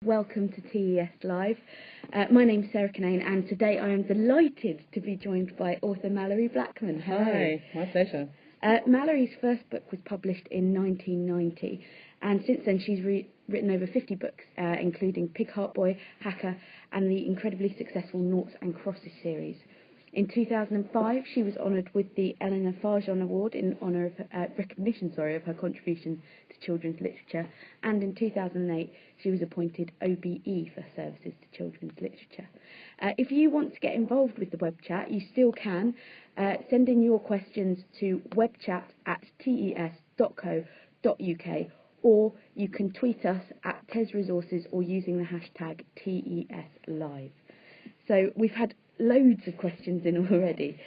welcome to TES Live. My name's Sarah Canane, and today I am delighted to be joined by author Malorie Blackman. Hello. Hi, my pleasure. Malorie's first book was published in 1990, and since then she's written over 50 books, including Pig Heart Boy, Hacker, and the incredibly successful Noughts and Crosses series. In 2005, she was honoured with the Eleanor Farjeon Award in honour of recognition of her contribution to children's literature, and in 2008 she was appointed OBE for services to children's literature. If you want to get involved with the web chat, you still can. Send in your questions to webchat@tes.co.uk, or you can tweet us at TES Resources or using the hashtag TESLive. So we've had loads of questions in already,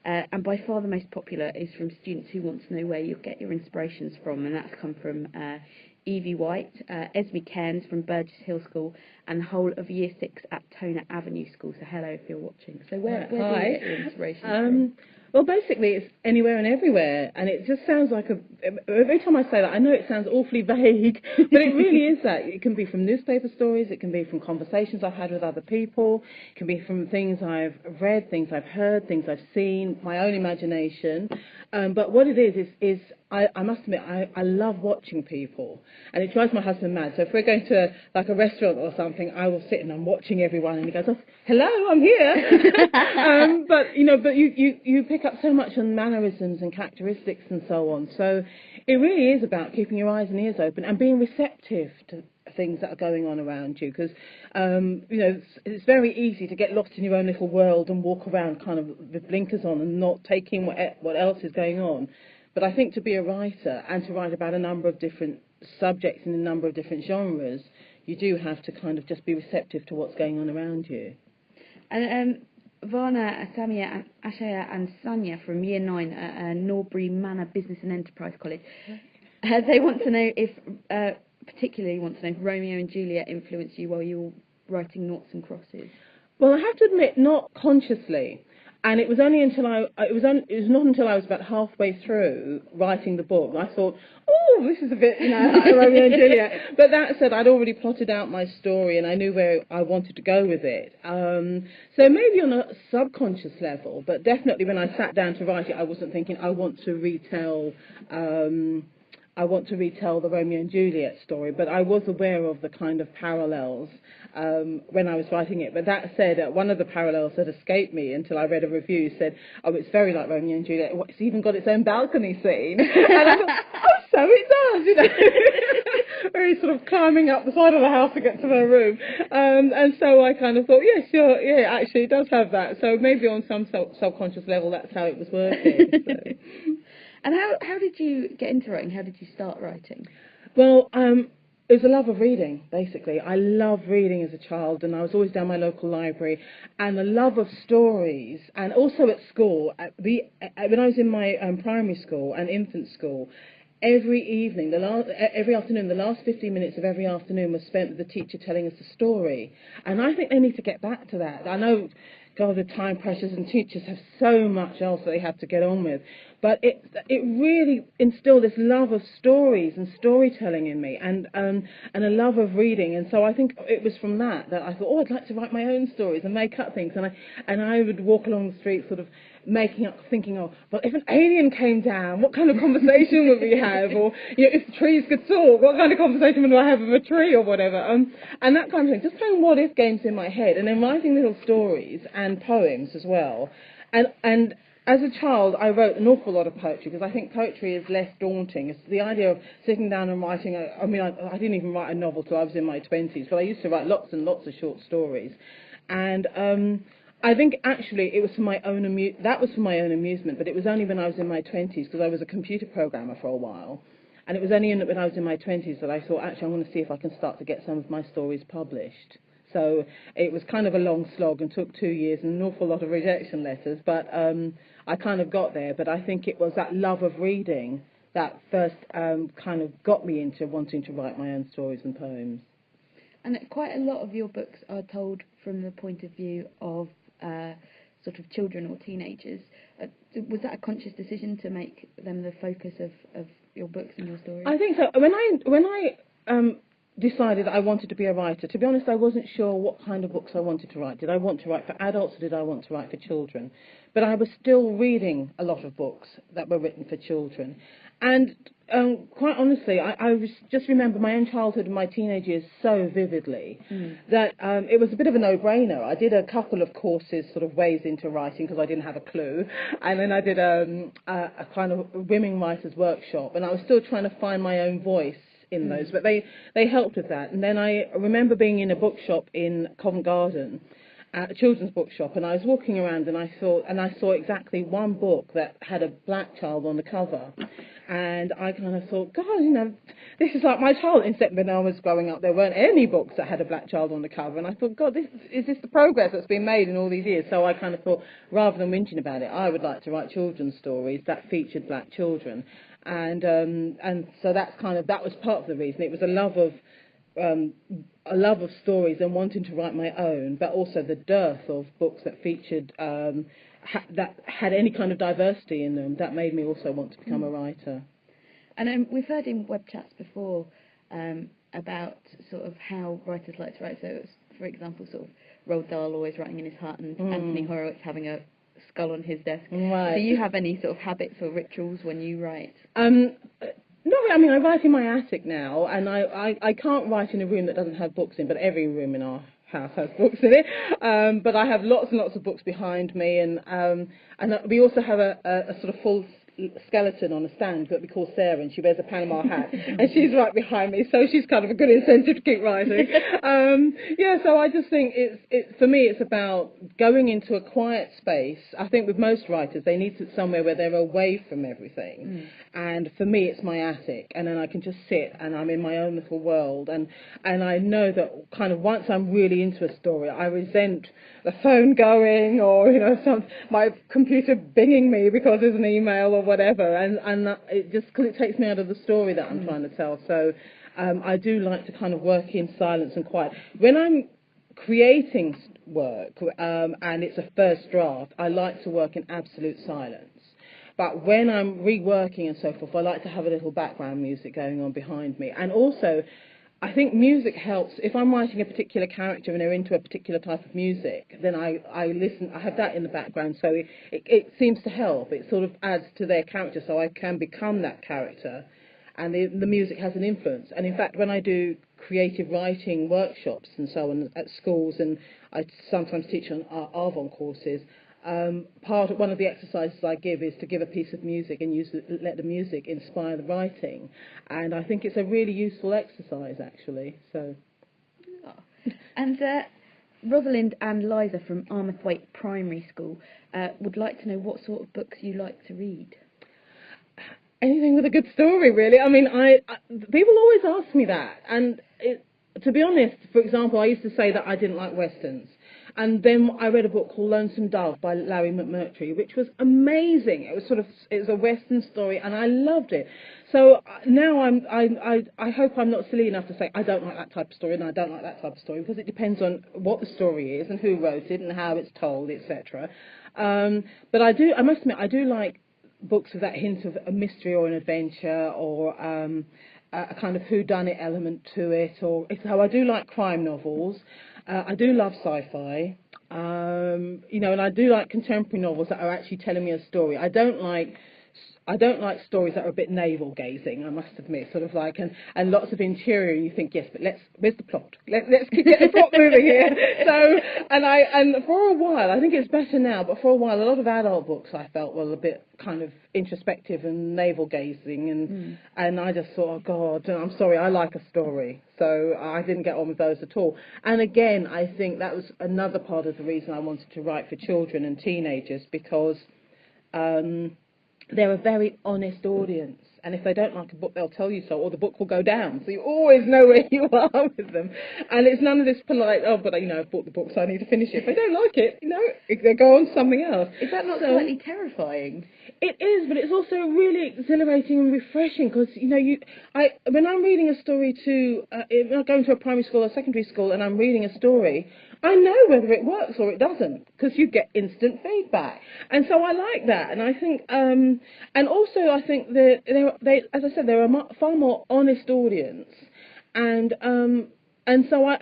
and by far the most popular is from students who want to know where you get your inspirations from, and that's come from Evie White, Esme Cairns from Burgess Hill School, and the whole of Year 6 at Toner Avenue School. So hello if you're watching. So where do you get your inspiration from? Well, basically it's anywhere and everywhere, and it just sounds like every time I say that, I know it sounds awfully vague, but it really is that. It can be from newspaper stories, it can be from conversations I've had with other people, it can be from things I've read, things I've heard, things I've seen, my own imagination. But what it is I must admit, I love watching people, and it drives my husband mad. So if we're going to like a restaurant or something, I will sit and I'm watching everyone, and he goes, "Oh, hello, I'm here." But you pick up so much on mannerisms and characteristics and so on. So it really is about keeping your eyes and ears open and being receptive to things that are going on around you, because it's very easy to get lost in your own little world and walk around kind of with blinkers on and not taking what else is going on. But I think to be a writer and to write about a number of different subjects in a number of different genres, you do have to kind of just be receptive to what's going on around you. And Varna, Samia, Ashaya and Sanya from Year 9 at Norbury Manor Business and Enterprise College, they want to know if, particularly want to know if Romeo and Juliet influenced you while you were writing Noughts and Crosses. Well, I have to admit, not consciously. And it was only until it was not until I was about halfway through writing the book I thought, oh, this is a bit, like Romeo and Juliet. But that said, I'd already plotted out my story and I knew where I wanted to go with it. So maybe on a subconscious level, but definitely when I sat down to write it, I wasn't thinking I want to retell the Romeo and Juliet story, but I was aware of the kind of parallels when I was writing it. But that said, one of the parallels that escaped me until I read a review said, oh, it's very like Romeo and Juliet. It's even got its own balcony scene. And I thought, oh, so it does, very sort of climbing up the side of the house to get to their room. And so I kind of thought, yeah, sure, yeah, actually it does have that. So maybe on some subconscious level, that's how it was working. So. And how did you get into writing? How did you start writing? Well, it was a love of reading, basically. I loved reading as a child, and I was always down my local library, and the love of stories, and also at school. When I was in my primary school and infant school, every evening, every afternoon, the last 15 minutes of every afternoon was spent with the teacher telling us a story. And I think they need to get back to that. I know, God, the time pressures, and teachers have so much else that they have to get on with. But it really instilled this love of stories and storytelling in me, and a love of reading. And so I think it was from that I thought, oh, I'd like to write my own stories and make up things. And I would walk along the street sort of making up, thinking, oh, well, if an alien came down, what kind of conversation would we have? Or, if trees could talk, what kind of conversation would I have with a tree or whatever? And that kind of thing. Just playing what-if games in my head, and then writing little stories and poems as well. And as a child, I wrote an awful lot of poetry, because I think poetry is less daunting. It's the idea of sitting down and writing. I didn't even write a novel till I was in my 20s, but I used to write lots and lots of short stories. And I think actually it was for my own amusement, but it was only when I was in my 20s, because I was a computer programmer for a while. And it was only when I was in my 20s that I thought, actually, I'm going to see if I can start to get some of my stories published. So it was kind of a long slog and took 2 years and an awful lot of rejection letters, but I kind of got there. But I think it was that love of reading that first kind of got me into wanting to write my own stories and poems. And quite a lot of your books are told from the point of view of sort of children or teenagers. Was that a conscious decision to make them the focus of your books and your stories? I think so. When I decided I wanted to be a writer. To be honest, I wasn't sure what kind of books I wanted to write. Did I want to write for adults or did I want to write for children? But I was still reading a lot of books that were written for children. And quite honestly, just remember my own childhood and my teenage years so vividly that it was a bit of a no-brainer. I did a couple of courses, sort of ways into writing, because I didn't have a clue. And then I did a kind of women writers workshop, and I was still trying to find my own voice in those, but they helped with that. And then I remember being in a bookshop in Covent Garden, at a children's bookshop, and I was walking around and I saw exactly one book that had a black child on the cover, and I kind of thought, God, this is like my child. Except when I was growing up, there weren't any books that had a black child on the cover, and I thought, God, is this the progress that's been made in all these years? So I kind of thought, rather than whinging about it, I would like to write children's stories that featured black children. And so that was part of the reason. It was a love of stories and wanting to write my own, but also the dearth of books that featured that had any kind of diversity in them. That made me also want to become a writer. And we've heard in web chats before about sort of how writers like to write. So, for example, sort of Roald Dahl always writing in his hut, and Anthony Horowitz having a skull on his desk. Right. Do you have any sort of habits or rituals when you write? No, I mean, I write in my attic now, and I can't write in a room that doesn't have books in, but every room in our house has books in it. But I have lots and lots of books behind me, and we also have a sort of full skeleton on a stand that we call Sarah, and she wears a Panama hat, and she's right behind me, so she's kind of a good incentive to keep writing. So I just think for me it's about going into a quiet space. I think with most writers they need to somewhere where they're away from everything, and for me it's my attic, and then I can just sit and I'm in my own little world, and I know that kind of once I'm really into a story, I resent the phone going, or my computer binging me because there's an email or whatever, and it just, because it takes me out of the story that I'm trying to tell. So I do like to kind of work in silence and quiet. When I'm creating work and it's a first draft, I like to work in absolute silence. But when I'm reworking and so forth, I like to have a little background music going on behind me. And also, I think music helps. If I'm writing a particular character and they're into a particular type of music, then I listen. I have that in the background, so it seems to help. It sort of adds to their character, so I can become that character, and the music has an influence. And in fact, when I do creative writing workshops and so on at schools, and I sometimes teach on Arvon courses, one of the exercises I give is to give a piece of music and let the music inspire the writing, and I think it's a really useful exercise actually. So, and Rosalind and Liza from Armathwaite Primary School would like to know what sort of books you like to read. Anything with a good story, really. I mean, people always ask me that, and to be honest, for example, I used to say that I didn't like westerns. And then I read a book called Lonesome Dove by Larry McMurtry, which was amazing. It was a Western story, and I loved it. So now I hope I'm not silly enough to say I don't like that type of story and I don't like that type of story, because it depends on what the story is and who wrote it and how it's told, etc. But I must admit, I do like books with that hint of a mystery or an adventure, or a kind of whodunit element to it. So I do like crime novels. I do love sci-fi, and I do like contemporary novels that are actually telling me a story. I don't like stories that are a bit navel-gazing, I must admit, sort of like, and lots of interior, and you think, yes, but where's the plot? Let's keep getting the plot moving here. So, and for a while, I think it's better now, but for a while, a lot of adult books I felt were a bit kind of introspective and navel-gazing, and I just thought, oh God, I'm sorry, I like a story. So I didn't get on with those at all. And again, I think that was another part of the reason I wanted to write for children and teenagers, because they're a very honest audience, and if they don't like a book, they'll tell you so, or the book will go down, so you always know where you are with them. And it's none of this polite, oh, but I've bought the book, so I need to finish it. If they don't like it, they go on to something else. Is that not slightly terrifying? It is, but it's also really exhilarating and refreshing, because when I'm reading a story when I'm going to a primary school or secondary school and I'm reading a story, I know whether it works or it doesn't, because you get instant feedback, and so I like that. And I think, and also I think that as I said, they're a far more honest audience, And so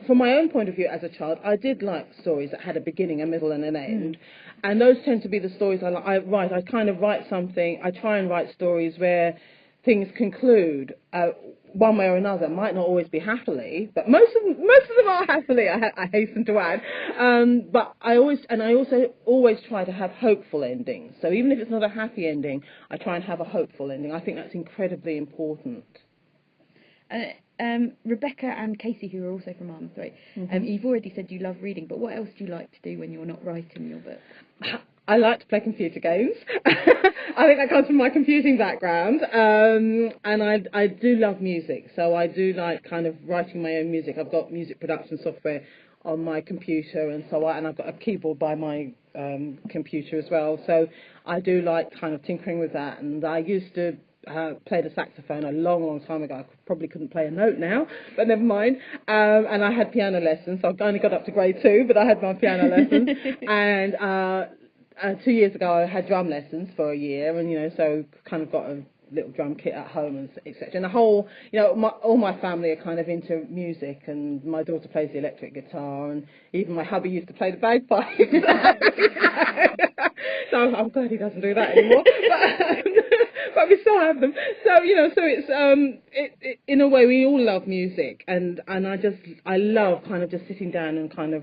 from my own point of view as a child, I did like stories that had a beginning, a middle, and an end. And those tend to be the stories I write. I kind of write something. I try and write stories where things conclude one way or another. Might not always be happily, but most of them are happily. I hasten to add. But I also always try to have hopeful endings. So even if it's not a happy ending, I try and have a hopeful ending. I think that's incredibly important. Rebecca and Casey, who are also from Armstrong, you've already said you love reading, but what else do you like to do when you're not writing your book? I like to play computer games. I think that comes from my computing background. And I do love music, so I do like kind of writing my own music. I've got music production software on my computer, and I've got a keyboard by my computer as well. So I do like kind of tinkering with that, and I used to played a saxophone a long time ago. I probably couldn't play a note now, but never mind. And I had piano lessons, so I only got up to grade 2, but I had my piano lessons. And 2 years ago, I had drum lessons for a year, and so kind of got a little drum kit at home, and etc. And the whole, all my family are kind of into music, and my daughter plays the electric guitar, and even my hubby used to play the bagpipes. So I'm glad he doesn't do that anymore. But we still have them. So so it's in a way we all love music, and I love kind of just sitting down and kind of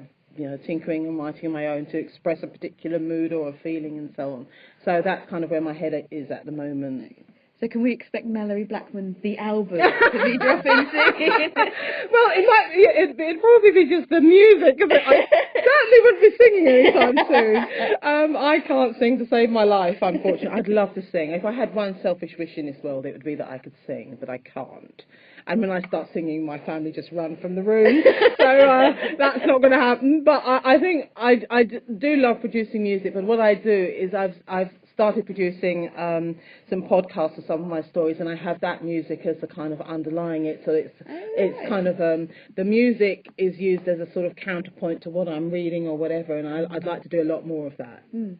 tinkering and writing on my own to express a particular mood or a feeling and so on. So that's kind of where my head is at the moment. So can we expect Malorie Blackman, the album, to be dropping soon? Well, it'd probably be just the music, because I certainly wouldn't be singing anytime soon. I can't sing to save my life, unfortunately. I'd love to sing. If I had one selfish wish in this world, it would be that I could sing, but I can't. And when I start singing, my family just run from the room. So that's not going to happen. But I think I do love producing music. But what I do is I've started producing some podcasts of some of my stories, and I have that music as a kind of underlying it. So it's kind of the music is used as a sort of counterpoint to what I'm reading or whatever. And I'd like to do a lot more of that. Mm.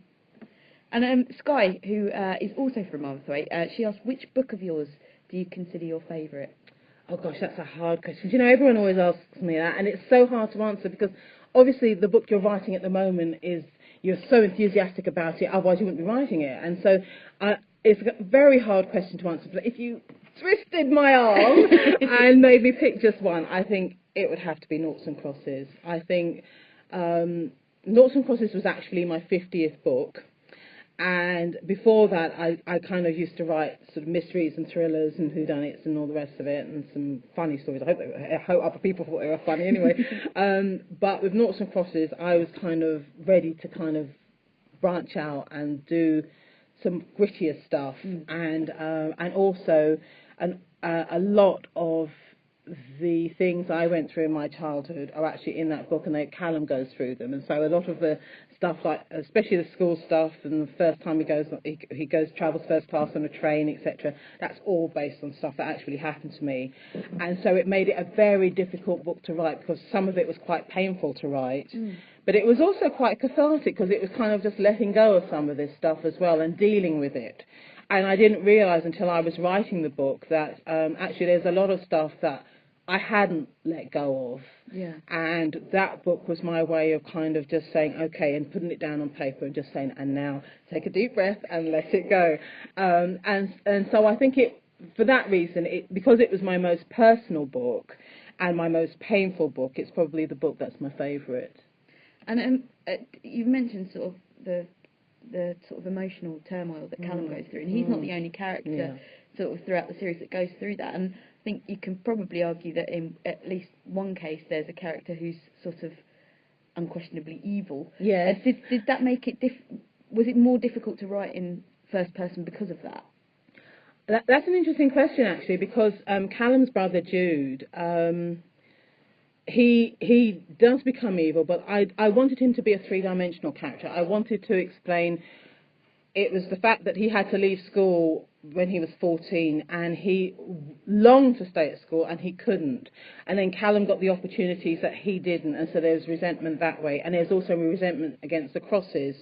And Sky, who is also from Armstrong, she asked, which book of yours do you consider your favourite? Oh gosh, that's a hard question. Everyone always asks me that, and it's so hard to answer, because obviously the book you're writing at the moment you're so enthusiastic about it, otherwise you wouldn't be writing it. And so it's a very hard question to answer. But if you twisted my arm and made me pick just one, I think it would have to be Noughts and Crosses. I think Noughts and Crosses was actually my 50th book. And before that, I kind of used to write sort of mysteries and thrillers and whodunits and all the rest of it, and some funny stories. I hope other people thought they were funny anyway. But with Noughts and Crosses, I was kind of ready to kind of branch out and do some grittier stuff, and also a lot of the things I went through in my childhood are actually in that book, and Callum goes through them. And so a lot of the stuff, like especially the school stuff, and the first time he travels first class on a train, etc. That's all based on stuff that actually happened to me, and so it made it a very difficult book to write, because some of it was quite painful to write, but it was also quite cathartic, because it was kind of just letting go of some of this stuff as well and dealing with it. And I didn't realise until I was writing the book that actually there's a lot of stuff that I hadn't let go of. Yeah. And that book was my way of kind of just saying, okay, and putting it down on paper and just saying, and now take a deep breath and let it go. And so I think for that reason, because it was my most personal book and my most painful book, it's probably the book that's my favourite. And you mentioned sort of the sort of emotional turmoil that Callum goes through, and he's not the only character sort of throughout the series that goes through that. And I think you can probably argue that in at least one case there's a character who's sort of unquestionably evil. Yeah. Did that make it was it more difficult to write in first person because of that? That's an interesting question, actually, because Callum's brother Jude, he does become evil, but I wanted him to be a three-dimensional character. I wanted to explain it was the fact that he had to leave school when he was 14, and he longed to stay at school and he couldn't, and then Callum got the opportunities that he didn't, and so there was resentment that way, and there's also resentment against the Crosses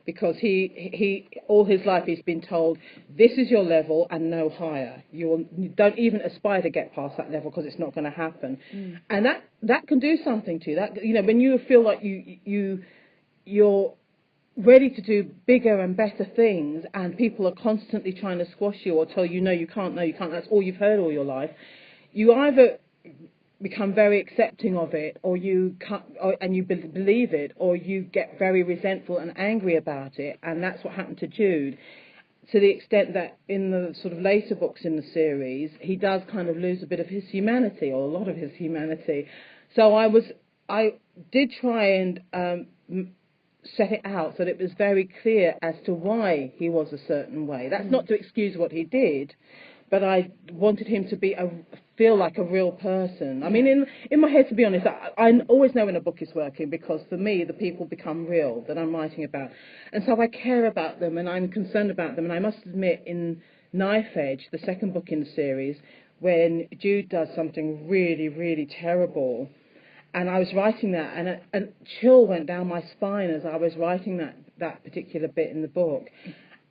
because he all his life he's been told this is your level and no higher. You don't even aspire to get past that level because it's not going to happen. And that can do something to you. That, you know, when you feel like you're ready to do bigger and better things, and people are constantly trying to squash you or tell you no, you can't, that's all you've heard all your life. You either become very accepting of it, or you can't, and you believe it, or you get very resentful and angry about it. And that's what happened to Jude, to the extent that in the sort of later books in the series, he does kind of lose a bit of his humanity, or a lot of his humanity. So I did try and set it out so that it was very clear as to why he was a certain way. That's not to excuse what he did, but I wanted him to feel like a real person. I mean, in my head, to be honest, I always know when a book is working, because for me, the people become real that I'm writing about. And so I care about them and I'm concerned about them. And I must admit, in Knife Edge, the second book in the series, when Jude does something really, really terrible, and I was writing that, and a chill went down my spine as I was writing that particular bit in the book.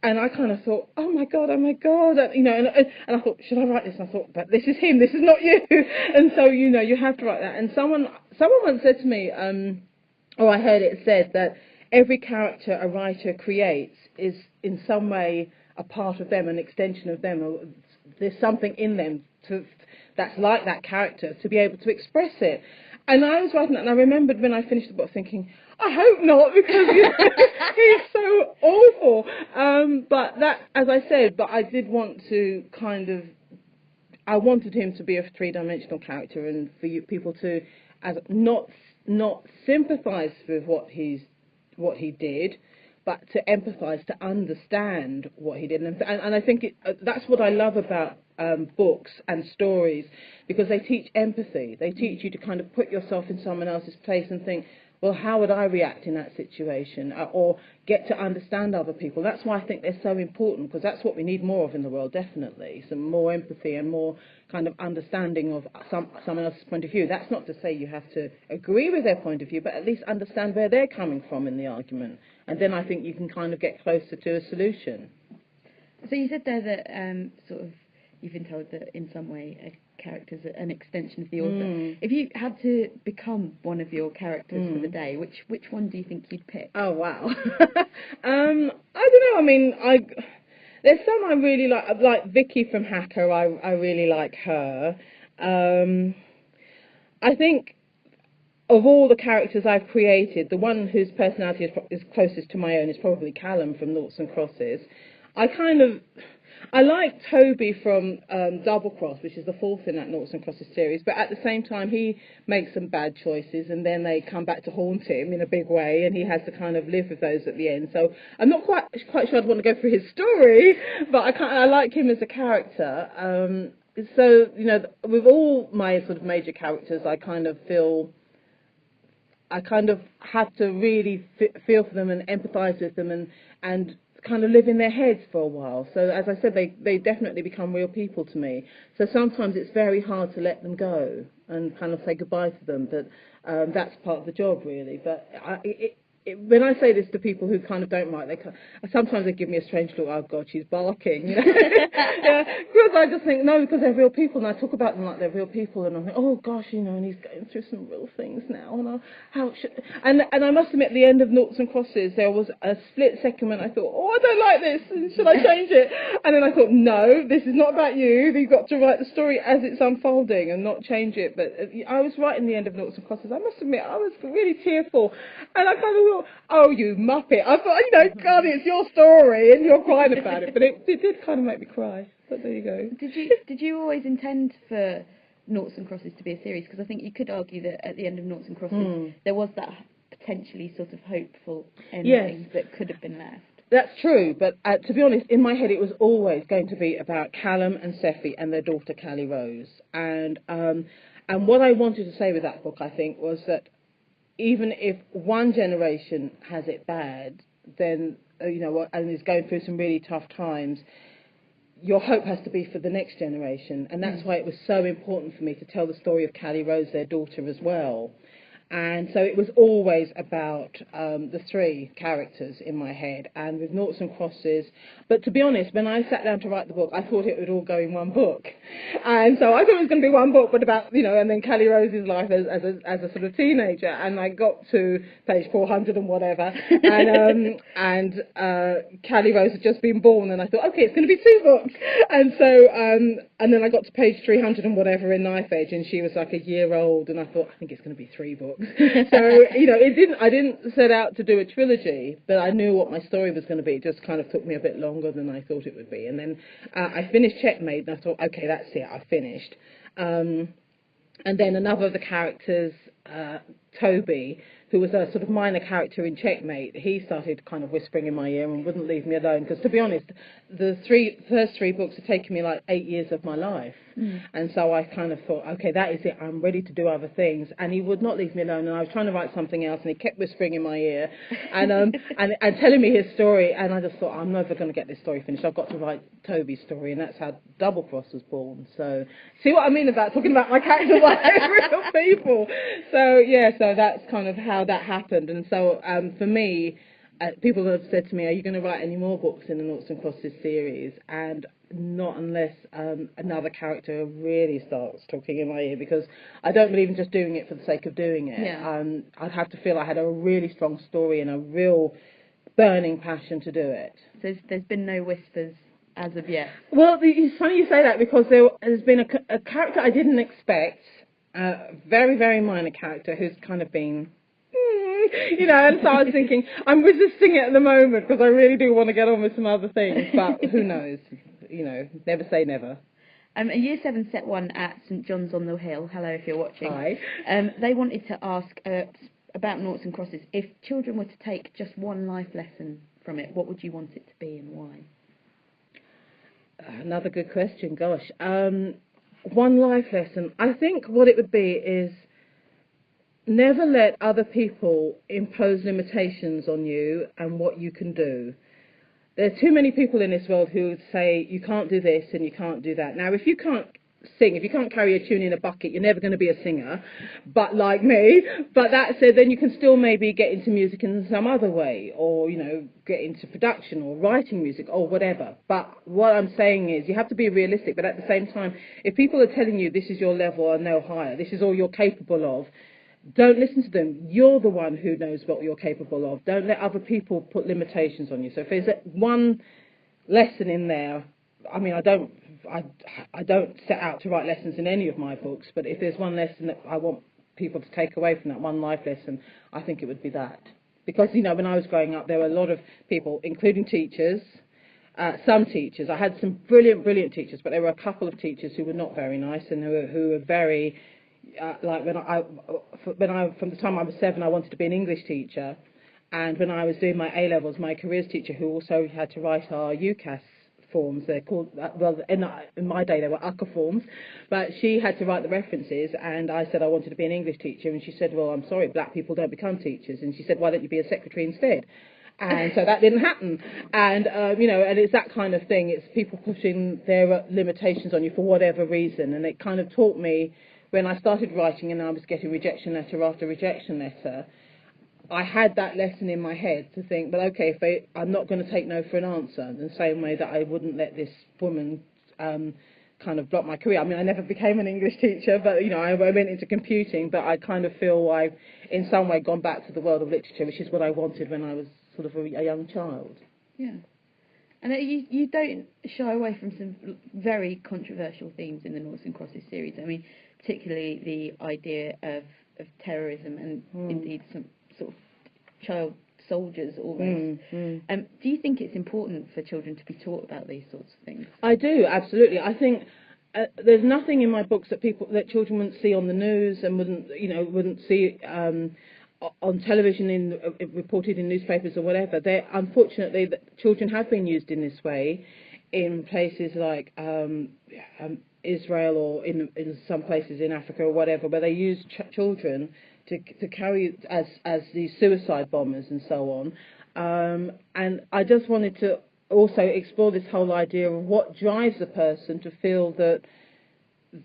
And I kind of thought, oh my God, you know, and I thought, should I write this? And I thought, but this is him, this is not you. And so, you know, you have to write that. And someone once said to me, or I heard it said, that every character a writer creates is in some way a part of them, an extension of them, or there's something in them that's like that character, to be able to express it. And I was writing that, and I remembered when I finished the book thinking, I hope not, because you know, he's so awful. But that, as I said, but I did want to I wanted him to be a three-dimensional character, and for people to not sympathise with what he did, but to empathise, to understand what he did. And I think that's what I love about books and stories, because they teach empathy. They teach you to kind of put yourself in someone else's place and think, well, how would I react in that situation? Or get to understand other people. That's why I think they're so important, because that's what we need more of in the world, definitely. Some more empathy and more kind of understanding of someone else's point of view. That's not to say you have to agree with their point of view, but at least understand where they're coming from in the argument. And then I think you can kind of get closer to a solution. So you said there that sort of you've been told that in some way a character's an extension of the author. If you had to become one of your characters for the day, which one do you think you'd pick? Oh, wow. I don't know. I mean, there's some I really like Vicky from Hacker. I really like her. I think of all the characters I've created, the one whose personality is closest to my own is probably Callum from Noughts and Crosses. I like Toby from Double Cross, which is the fourth in that Noughts and Crosses series, but at the same time he makes some bad choices and then they come back to haunt him in a big way, and he has to kind of live with those at the end. So I'm not quite sure I'd want to go through his story, but I like him as a character. So, you know, with all my sort of major characters, I kind of have to really feel for them and empathise with them and kind of live in their heads for a while. So as I said, they definitely become real people to me. So sometimes it's very hard to let them go and kind of say goodbye to them, but that's part of the job, really. But when I say this to people who kind of don't write, sometimes they give me a strange look. Oh God, she's barking, you know. Yeah, because I just think no, because they're real people, and I talk about them like they're real people, and I think, oh gosh, you know, and he's going through some real things now, and I must admit, at the end of Noughts and Crosses, there was a split second when I thought, oh, I don't like this, should I change it? And then I thought, no, this is not about you. You've got to write the story as it's unfolding and not change it. But I was writing the end of Noughts and Crosses. I must admit, I was really tearful, and I kind of thought, oh, you muppet. I thought, you know, God, it's your story and you're crying about it. But it did kind of make me cry. But there you go. Did you always intend for Noughts and Crosses to be a series? Because I think you could argue that at the end of Noughts and Crosses, there was that potentially sort of hopeful ending that could have been left. That's true, but to be honest, in my head it was always going to be about Callum and Seffi and their daughter Callie Rose. And what I wanted to say with that book, I think, was that even if one generation has it bad, then, you know, and is going through some really tough times, your hope has to be for the next generation. And that's why it was so important for me to tell the story of Callie Rose, their daughter, as well. And so it was always about the three characters in my head, and with noughts and crosses. But to be honest, when I sat down to write the book, I thought it would all go in one book. And so I thought it was going to be one book, but about, and then Callie Rose's life as a sort of teenager. And I got to page 400 and whatever, and Callie Rose had just been born, and I thought, okay, it's going to be 2 books. And so, and then I got to page 300 and whatever in Knife Edge, and she was like a year old, and I thought, I think it's going to be 3 books. So, I didn't set out to do a trilogy, but I knew what my story was going to be. It just kind of took me a bit longer than I thought it would be. And then I finished Checkmate, and I thought, okay, that's it, I finished. And then another of the characters, Toby, who was a sort of minor character in Checkmate, he started kind of whispering in my ear and wouldn't leave me alone, because to be honest, the first three books have taken me like 8 years of my life. And so I kind of thought, okay, that is it, I'm ready to do other things. And he would not leave me alone, and I was trying to write something else, and he kept whispering in my ear and and telling me his story, and I just thought, I'm never going to get this story finished. I've got to write Toby's story, and that's how Double Cross was born. So see what I mean about talking about my characters like real people. So yeah, so that's kind of how that happened. And so for me, people have said to me, are you going to write any more books in the Noughts and Crosses series? And not unless another character really starts talking in my ear, because I don't believe in just doing it for the sake of doing it. Yeah. I'd have to feel I had a really strong story and a real burning passion to do it. So there's been no whispers as of yet? Well, it's funny you say that, because there's been a character I didn't expect, a very, very minor character who's kind of been... and so I was thinking, I'm resisting it at the moment because I really do want to get on with some other things, but who knows, never say never. A Year 7 Set 1 at St John's on the Hill, hello if you're watching. Hi. They wanted to ask about Noughts and Crosses. If children were to take just one life lesson from it, what would you want it to be and why? Another good question, gosh. One life lesson. I think what it would be is never let other people impose limitations on you and what you can do. There are too many people in this world who say you can't do this and you can't do that. Now, if you can't sing, if you can't carry a tune in a bucket, you're never going to be a singer, but like me. But that said, then you can still maybe get into music in some other way, or, get into production or writing music or whatever. But what I'm saying is you have to be realistic, but at the same time, if people are telling you this is your level and no higher, this is all you're capable of, don't listen to them. You're the one who knows what you're capable of. Don't let other people put limitations on you. So if there's one lesson in there, I mean, I don't set out to write lessons in any of my books, but if there's one lesson that I want people to take away from that, one life lesson, I think it would be that. Because, when I was growing up, there were a lot of people, including teachers, some teachers. I had some brilliant, brilliant teachers, but there were a couple of teachers who were not very nice and who were very... like when I from the time I was 7, I wanted to be an English teacher, and when I was doing my A-levels, my careers teacher, who also had to write our UCAS forms, they're called, well, in my day they were UCA forms, but she had to write the references, and I said I wanted to be an English teacher, and she said, well, I'm sorry, black people don't become teachers, and she said, why don't you be a secretary instead? And so that didn't happen. And, and it's that kind of thing. It's people pushing their limitations on you for whatever reason, and it kind of taught me, when I started writing and I was getting rejection letter after rejection letter, I had that lesson in my head to think, but okay, I'm not going to take no for an answer, in the same way that I wouldn't let this woman kind of block my career. I mean, I never became an English teacher, but, I went into computing, but I kind of feel I've, in some way, gone back to the world of literature, which is what I wanted when I was sort of a young child. Yeah. And you don't shy away from some very controversial themes in the Noughts and Crosses series. I mean, particularly the idea of terrorism and indeed some sort of child soldiers almost. Do you think it's important for children to be taught about these sorts of things? I do, absolutely. I think there's nothing in my books that children wouldn't see on the news and wouldn't see on television, reported in newspapers or whatever. Unfortunately, children have been used in this way in places like Israel, or in some places in Africa or whatever, where they use children to carry as these suicide bombers and so on. And I just wanted to also explore this whole idea of what drives a person to feel that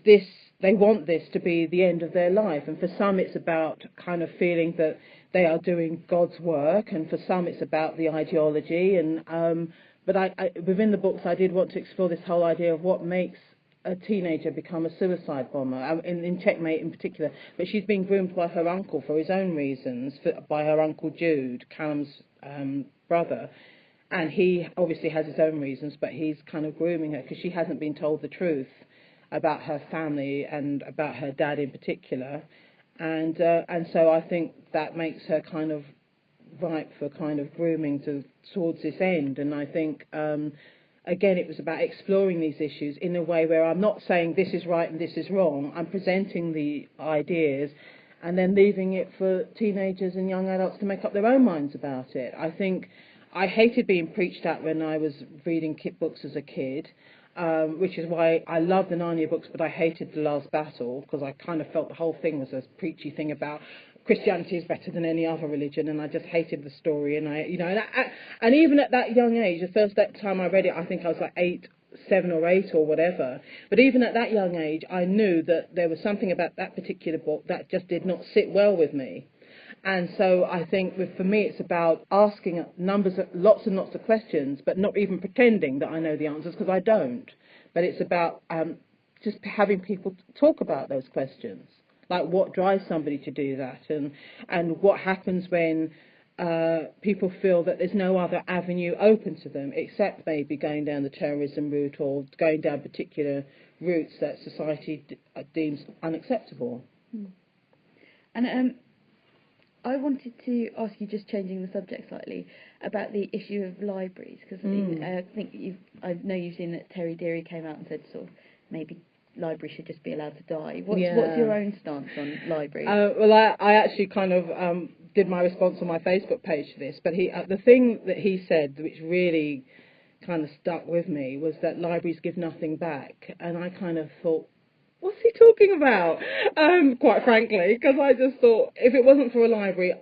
this they want this to be the end of their life, and for some it's about kind of feeling that they are doing God's work, and for some it's about the ideology. And but within the books I did want to explore this whole idea of what makes a teenager become a suicide bomber, in Checkmate in particular. But she's been groomed by her uncle for his own reasons, by her uncle Jude, Callum's brother. And he obviously has his own reasons, but he's kind of grooming her because she hasn't been told the truth about her family and about her dad in particular. And so I think that makes her kind of ripe for kind of grooming towards this end. And I think, again, it was about exploring these issues in a way where I'm not saying this is right and this is wrong. I'm presenting the ideas and then leaving it for teenagers and young adults to make up their own minds about it. I think I hated being preached at when I was reading books as a kid, which is why I love the Narnia books, but I hated The Last Battle, because I kind of felt the whole thing was a preachy thing about Christianity is better than any other religion, and I just hated the story. And and even at that young age, the first time I read it, I think I was like 7 or 8 or whatever. But even at that young age, I knew that there was something about that particular book that just did not sit well with me. And so I think for me it's about asking lots and lots of questions, but not even pretending that I know the answers, because I don't. But it's about just having people talk about those questions, like what drives somebody to do that, and what happens when people feel that there's no other avenue open to them except maybe going down the terrorism route or going down particular routes that society deems unacceptable. And I wanted to ask you, just changing the subject slightly, about the issue of libraries, because I know you've seen that Terry Deary came out and said sort of maybe libraries should just be allowed to die. What's your own stance on libraries? Well, I actually kind of did my response on my Facebook page to this, but the thing that he said, which really kind of stuck with me, was that libraries give nothing back, and I kind of thought, what's he talking about? Quite frankly, because I just thought, if it wasn't for a library,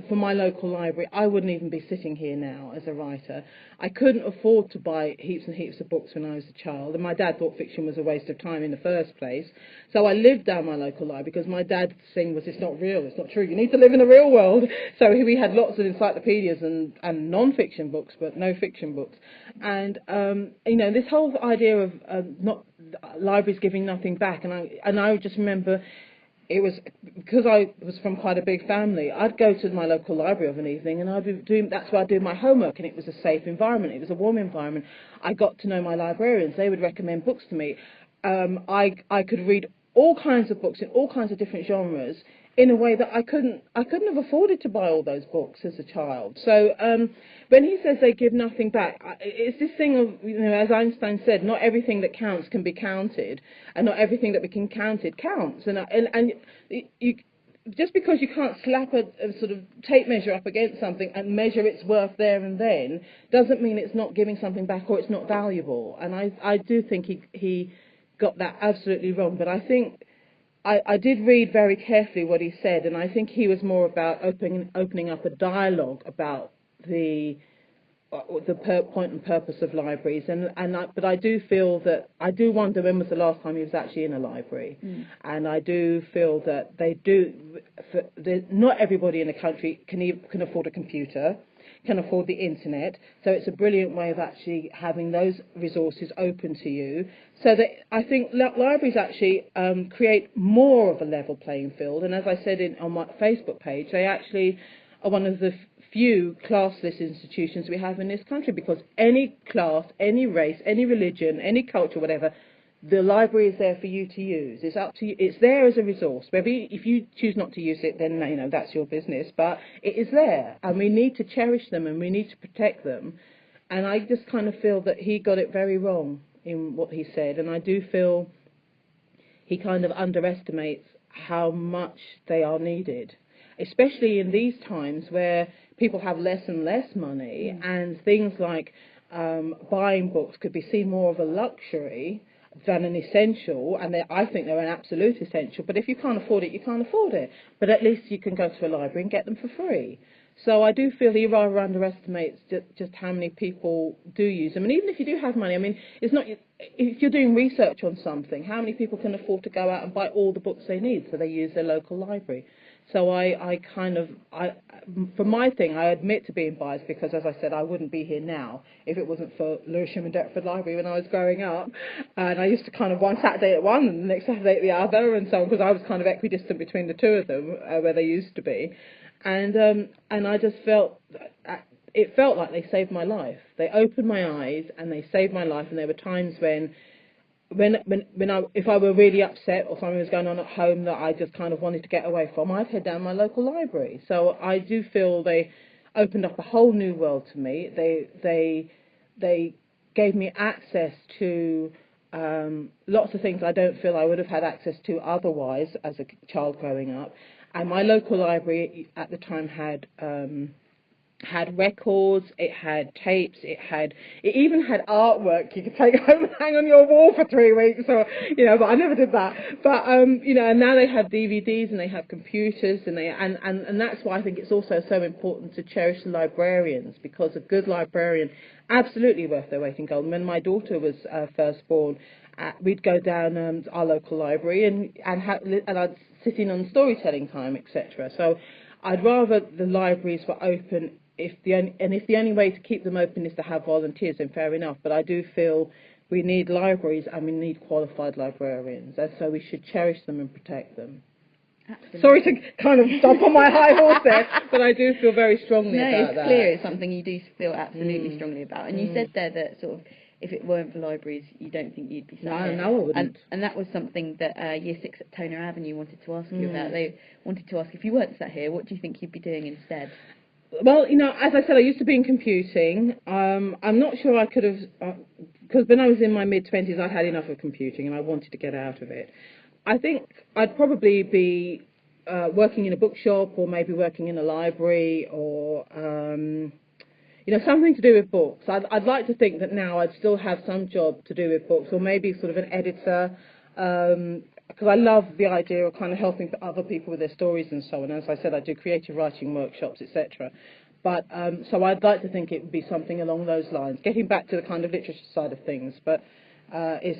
for my local library, I wouldn't even be sitting here now as a writer. I couldn't afford to buy heaps and heaps of books when I was a child, and my dad thought fiction was a waste of time in the first place. So I lived down my local library, because my dad's thing was, it's not real, it's not true, you need to live in the real world. So we had lots of encyclopedias and non-fiction books, but no fiction books. And this whole idea of not libraries giving nothing back, and I just remember, it was because I was from quite a big family. I'd go to my local library of an evening, and that's where I'd do my homework, and it was a safe environment. It was a warm environment. I got to know my librarians. They would recommend books to me. I could read all kinds of books in all kinds of different genres in a way that I couldn't have afforded to buy all those books as a child. So when he says they give nothing back, it's this thing of, as Einstein said, not everything that counts can be counted, and not everything that we can counted counts. And you, just because you can't slap a sort of tape measure up against something and measure its worth there and then, doesn't mean it's not giving something back or it's not valuable. And I do think he got that absolutely wrong. But I think I did read very carefully what he said, and I think he was more about opening up a dialogue about the point and purpose of libraries. But I do feel that, I do wonder when was the last time he was actually in a library. And I do feel that not everybody in the country can afford a computer, can afford the internet, so it's a brilliant way of actually having those resources open to you, so that I think libraries actually create more of a level playing field. And as I said on my Facebook page, they actually are one of the few classless institutions we have in this country, because any class, any race, any religion, any culture, whatever, the library is there for you to use. It's up to you. It's there as a resource. Maybe if you choose not to use it, then that's your business. But it is there, and we need to cherish them, and we need to protect them. And I just kind of feel that he got it very wrong in what he said, and I do feel he kind of underestimates how much they are needed, especially in these times where people have less and less money, and things like buying books could be seen more of a luxury than an essential, and I think they're an absolute essential. But if you can't afford it, you can't afford it. But at least you can go to a library and get them for free. So I do feel he rather underestimates just how many people do use them. And even if you do have money, I mean, it's not, if you're doing research on something, how many people can afford to go out and buy all the books they need? So they use their local library. So for my thing, I admit to being biased because, as I said, I wouldn't be here now if it wasn't for Lewisham and Deptford Library when I was growing up. And I used to kind of one Saturday at one and the next Saturday at the other and so on, because I was kind of equidistant between the two of them, where they used to be. And I just felt, it felt like they saved my life. They opened my eyes and they saved my life. And there were times if I were really upset or something was going on at home that I just kind of wanted to get away from, I'd head down my local library. So I do feel they opened up a whole new world to me. They gave me access to lots of things I don't feel I would have had access to otherwise as a child growing up. And my local library at the time had records, it had tapes, it even had artwork you could take home and hang on your wall for 3 weeks, or but I never did that. But and now they have DVDs and they have computers, and that's why I think it's also so important to cherish the librarians, because a good librarian, absolutely worth their weight in gold. When my daughter was first born, we'd go down our local library and I'd sit in on storytelling time, etc. So I'd rather the libraries were open. If the only way to keep them open is to have volunteers, then fair enough. But I do feel we need libraries and we need qualified librarians, and so we should cherish them and protect them. Absolutely. Sorry to kind of stomp on my high horse there, but I do feel very strongly about that. No, it's clear it's something you do feel absolutely strongly about. And you said there that sort of, if it weren't for libraries, you don't think you'd be sat here. No, I wouldn't. And that was something that Year 6 at Toner Avenue wanted to ask you about. They wanted to ask, if you weren't sat here, what do you think you'd be doing instead? Well, as I said, I used to be in computing. I'm not sure I could have, because when I was in my mid-20s, I had enough of computing and I wanted to get out of it. I think I'd probably be working in a bookshop, or maybe working in a library, or something to do with books. I'd like to think that now I'd still have some job to do with books, or maybe sort of an editor, because I love the idea of kind of helping other people with their stories and so on. As I said, I do creative writing workshops, etc. But so I'd like to think it would be something along those lines, getting back to the kind of literature side of things. But I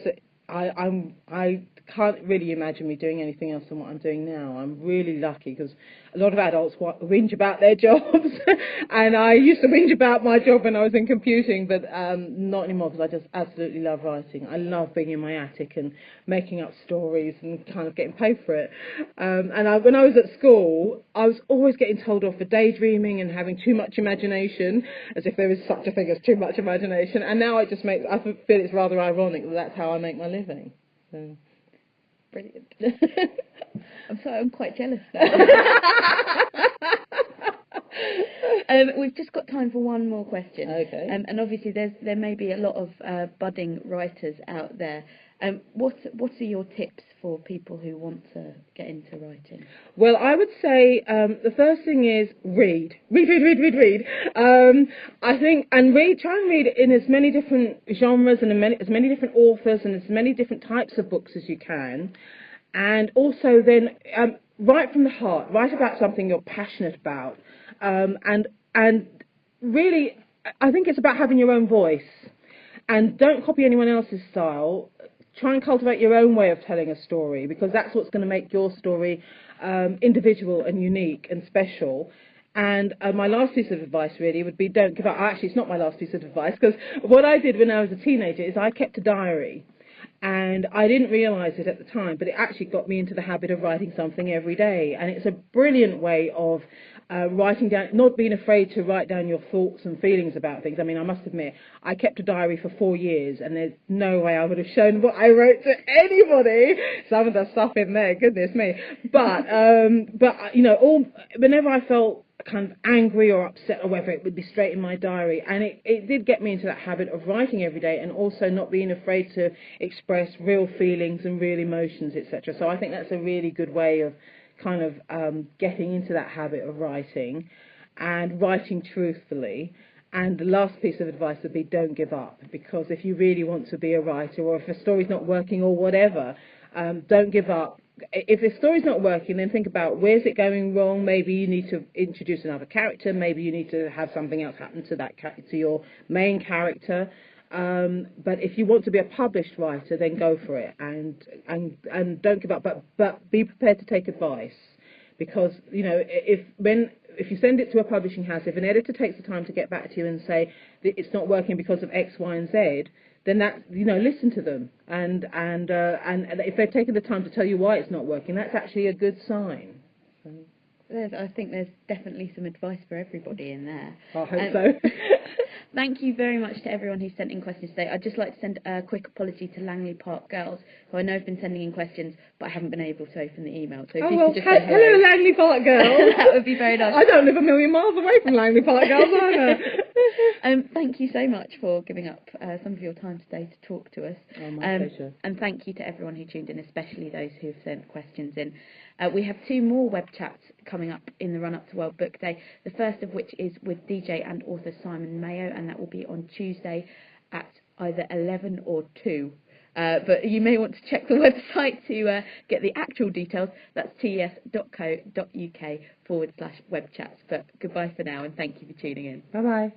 can't really imagine me doing anything else than what I'm doing now. I'm really lucky, because a lot of adults whinge about their jobs, and I used to whinge about my job when I was in computing, but not anymore, because I just absolutely love writing. I love being in my attic and making up stories and kind of getting paid for it. When I was at school, I was always getting told off for daydreaming and having too much imagination, as if there is such a thing as too much imagination. And now I feel it's rather ironic that that's how I make my living. So. Brilliant. I'm quite jealous now. We've just got time for one more question. Okay. And obviously there may be a lot of budding writers out there. What are your tips for people who want to get into writing? Well, I would say the first thing is read. I think, and try and read in as many different genres and as many different authors and as many different types of books as you can. And also then write from the heart. Write about something you're passionate about. And really, I think it's about having your own voice. And don't copy anyone else's style. Try and cultivate your own way of telling a story, because that's what's going to make your story individual and unique and special. And my last piece of advice really would be, don't give up. Actually, it's not my last piece of advice, because what I did when I was a teenager is I kept a diary. And I didn't realise it at the time, but it actually got me into the habit of writing something every day. And it's a brilliant way of writing down, not being afraid to write down your thoughts and feelings about things. I mean, I must admit, I kept a diary for 4 years, and there's no way I would have shown what I wrote to anybody. Some of the stuff in there, goodness me. But whenever I felt kind of angry or upset or whatever, it would be straight in my diary. And it did get me into that habit of writing every day, and also not being afraid to express real feelings and real emotions, etc. So I think that's a really good way of kind of getting into that habit of writing, and writing truthfully. And the last piece of advice would be, don't give up, because if you really want to be a writer, or if a story's not working or whatever, don't give up. if the story's not working, then think about where's it going wrong. Maybe you need to introduce another character. Maybe you need to have something else happen to to your main character. But if you want to be a published writer, then go for it, and don't give up. But be prepared to take advice, because if you send it to a publishing house, if an editor takes the time to get back to you and say that it's not working because of X, Y, and Z, then listen to them, and if they've taken the time to tell you why it's not working, that's actually a good sign. I think there's definitely some advice for everybody in there. I hope so. Thank you very much to everyone who sent in questions today. I'd just like to send a quick apology to Langley Park Girls, who I know have been sending in questions, but I haven't been able to open the email. So if you could just say hello, Langley Park Girls. That would be very nice. I don't live a million miles away from Langley Park Girls either. Thank you so much for giving up some of your time today to talk to us. Oh, my pleasure. And thank you to everyone who tuned in, especially those who've sent questions in. We have 2 more web chats coming up in the run-up to World Book Day, the first of which is with DJ and author Simon Mayo, and that will be on Tuesday at either 11 or 2. But you may want to check the website to get the actual details. That's tes.co.uk/web chats. But goodbye for now, and thank you for tuning in. Bye-bye.